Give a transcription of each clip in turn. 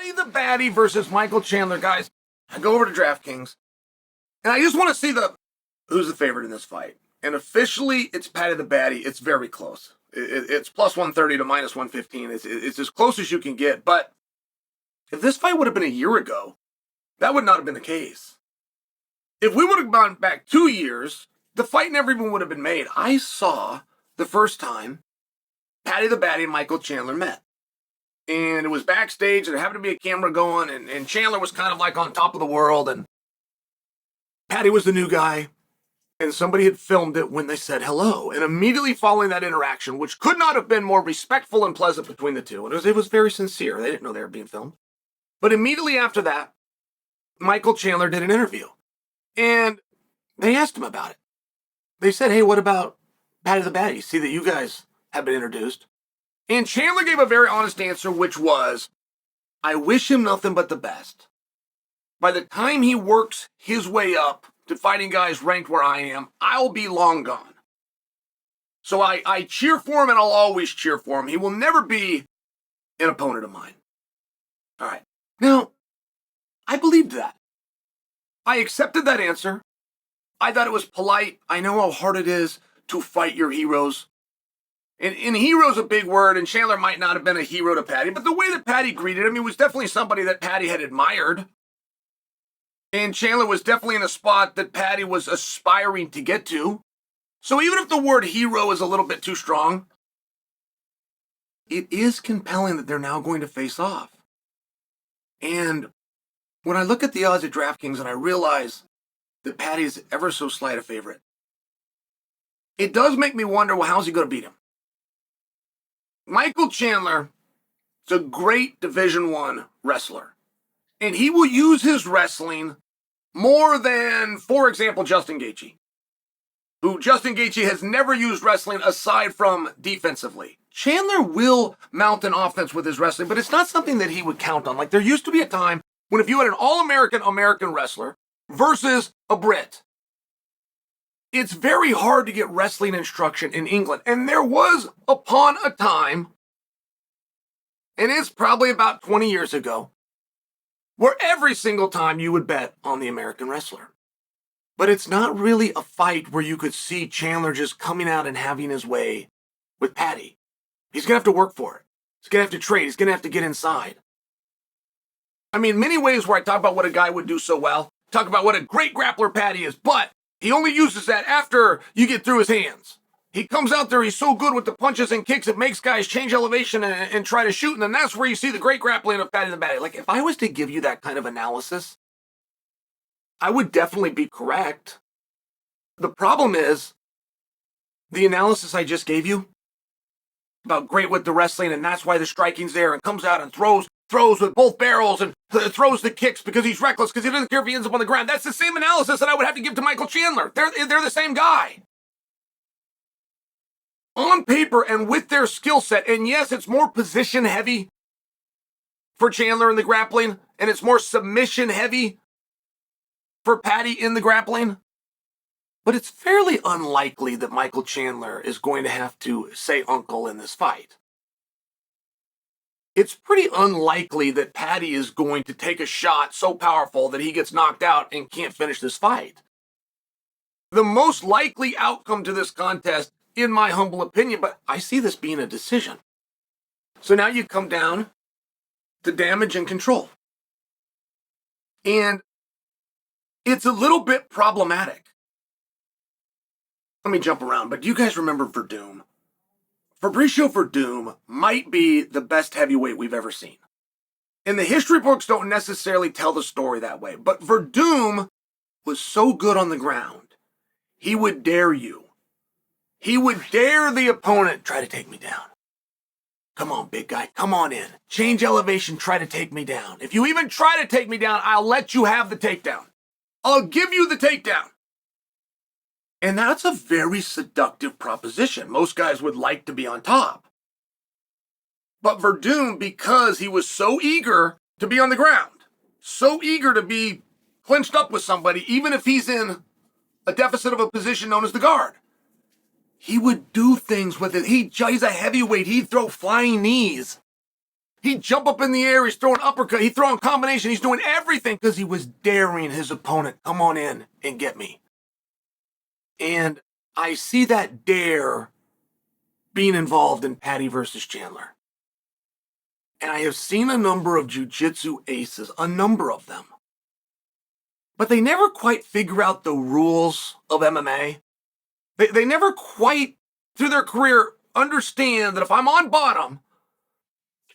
Paddy the Baddy versus Michael Chandler. Guys, I go over to DraftKings, and I just want to see who's the favorite in this fight. And officially, it's Paddy the Baddy. It's very close. It's plus 130 to minus 115. It's as close as you can get. But if this fight would have been a year ago, that would not have been the case. If we would have gone back 2 years, the fight never even would have been made. I saw the first time Paddy the Baddy and Michael Chandler met. And it was backstage, and there happened to be a camera going, and Chandler was kind of like on top of the world, and Paddy was the new guy, and somebody had filmed it when they said hello. And immediately following that interaction, which could not have been more respectful and pleasant between the two, and it was very sincere. They didn't know they were being filmed. But immediately after that, Michael Chandler did an interview, and they asked him about it. They said, hey, what about Paddy the Baddy? See that you guys have been introduced. And Chandler gave a very honest answer, which was, I wish him nothing but the best. By the time he works his way up to fighting guys ranked where I am, I'll be long gone. So I cheer for him, and I'll always cheer for him. He will never be an opponent of mine. All right. Now, I believed that. I accepted that answer. I thought it was polite. I know how hard it is to fight your heroes. And hero's a big word, and Chandler might not have been a hero to Paddy, but the way that Paddy greeted him, he was definitely somebody that Paddy had admired. And Chandler was definitely in a spot that Paddy was aspiring to get to. So even if the word hero is a little bit too strong, it is compelling that they're now going to face off. And when I look at the odds at DraftKings and I realize that Paddy is ever so slight a favorite, it does make me wonder, well, how's he going to beat him? Michael Chandler is a great Division I wrestler, and he will use his wrestling more than, for example, Justin Gaethje, who Justin Gaethje has never used wrestling aside from defensively. Chandler will mount an offense with his wrestling, but it's not something that he would count on. Like, there used to be a time when if you had an all-American American wrestler versus a Brit, it's very hard to get wrestling instruction in England. And there was upon a time, and it's probably about 20 years ago, where every single time you would bet on the American wrestler. But it's not really a fight where you could see Chandler just coming out and having his way with Paddy. He's going to have to work for it. He's going to have to trade. He's going to have to get inside. I mean, many ways where I talk about what a guy would do so well, talk about what a great grappler Paddy is, but he only uses that after you get through his hands. He comes out there, he's so good with the punches and kicks, it makes guys change elevation and try to shoot, and then that's where you see the great grappling of Paddy the Baddy. Like, if I was to give you that kind of analysis, I would definitely be correct. The problem is, the analysis I just gave you about great with the wrestling, and that's why the striking's there, and comes out and throws with both barrels and throws the kicks because he's reckless, because he doesn't care if he ends up on the ground. That's the same analysis that I would have to give to Michael Chandler. They're the same guy. On paper and with their skill set, and yes, it's more position heavy for Chandler in the grappling, and it's more submission heavy for Paddy in the grappling, but it's fairly unlikely that Michael Chandler is going to have to say uncle in this fight. It's pretty unlikely that Paddy is going to take a shot so powerful that he gets knocked out and can't finish this fight. The most likely outcome to this contest, in my humble opinion, but I see this being a decision. So now you come down to damage and control. And it's a little bit problematic. Let me jump around, but do you guys remember Verdum? Fabricio Verdum might be the best heavyweight we've ever seen. And the history books don't necessarily tell the story that way, but Verdum was so good on the ground, he would dare you. He would dare the opponent, try to take me down. Come on, big guy, come on in. Change elevation, try to take me down. If you even try to take me down, I'll let you have the takedown. I'll give you the takedown. And that's a very seductive proposition. Most guys would like to be on top. But Verdum, because he was so eager to be on the ground, so eager to be clinched up with somebody, even if he's in a deficit of a position known as the guard, he would do things with it. He's a heavyweight. He'd throw flying knees He'd jump up in the air, he's throwing uppercut, he's throwing combination, he's doing everything because he was daring his opponent, come on in and get me. And I see that dare being involved in Paddy versus Chandler. And I have seen a number of jiu-jitsu aces, a number of them. But they never quite figure out the rules of MMA. They never quite, through their career, understand that if I'm on bottom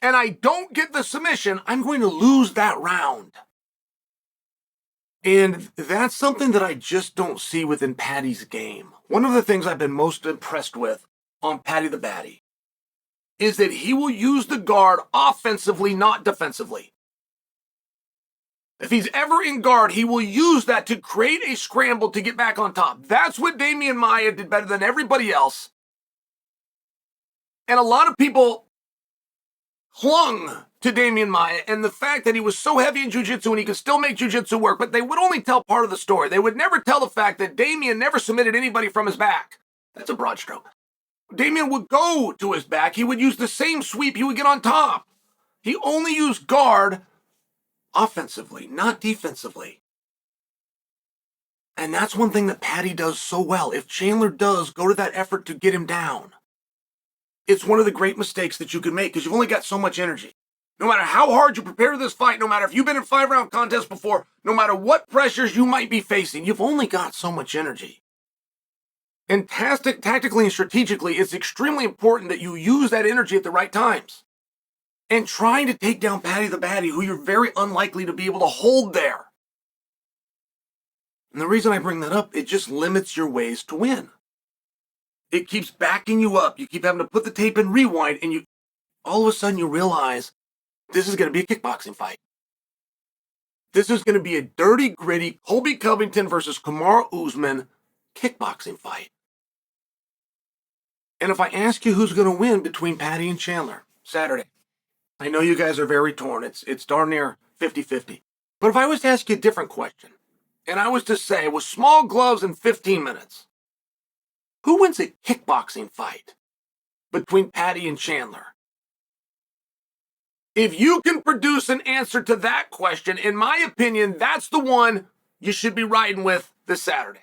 and I don't get the submission, I'm going to lose that round. And that's something that I just don't see within Paddy's game. One of the things I've been most impressed with on Paddy the Baddy is that he will use the guard offensively, not defensively. If he's ever in guard, he will use that to create a scramble to get back on top. That's what Demian Maia did better than everybody else. And a lot of people clung to Demian Maia and the fact that he was so heavy in jiu-jitsu and he could still make jiu-jitsu work, but they would only tell part of the story. They would never tell the fact that Demian never submitted anybody from his back. That's a broad stroke. Demian would go to his back. He would use the same sweep. He would get on top. He only used guard offensively, not defensively. And that's one thing that Paddy does so well. If Chandler does go to that effort to get him down, it's one of the great mistakes that you can make because you've only got so much energy. No matter how hard you prepare this fight, no matter if you've been in 5-round contests before, no matter what pressures you might be facing, you've only got so much energy. And tactically and strategically, it's extremely important that you use that energy at the right times. And trying to take down Paddy the Baddy, who you're very unlikely to be able to hold there. And the reason I bring that up, it just limits your ways to win. It keeps backing you up. You keep having to put the tape in rewind, and you all of a sudden you realize this is going to be a kickboxing fight. This is going to be a dirty, gritty Colby Covington versus Kamaru Usman kickboxing fight. And if I ask you who's going to win between Paddy and Chandler Saturday, I know you guys are very torn. It's darn near 50-50. But if I was to ask you a different question, and I was to say, with small gloves in 15 minutes, who wins a kickboxing fight between Paddy and Chandler? If you can produce an answer to that question, in my opinion, that's the one you should be riding with this Saturday.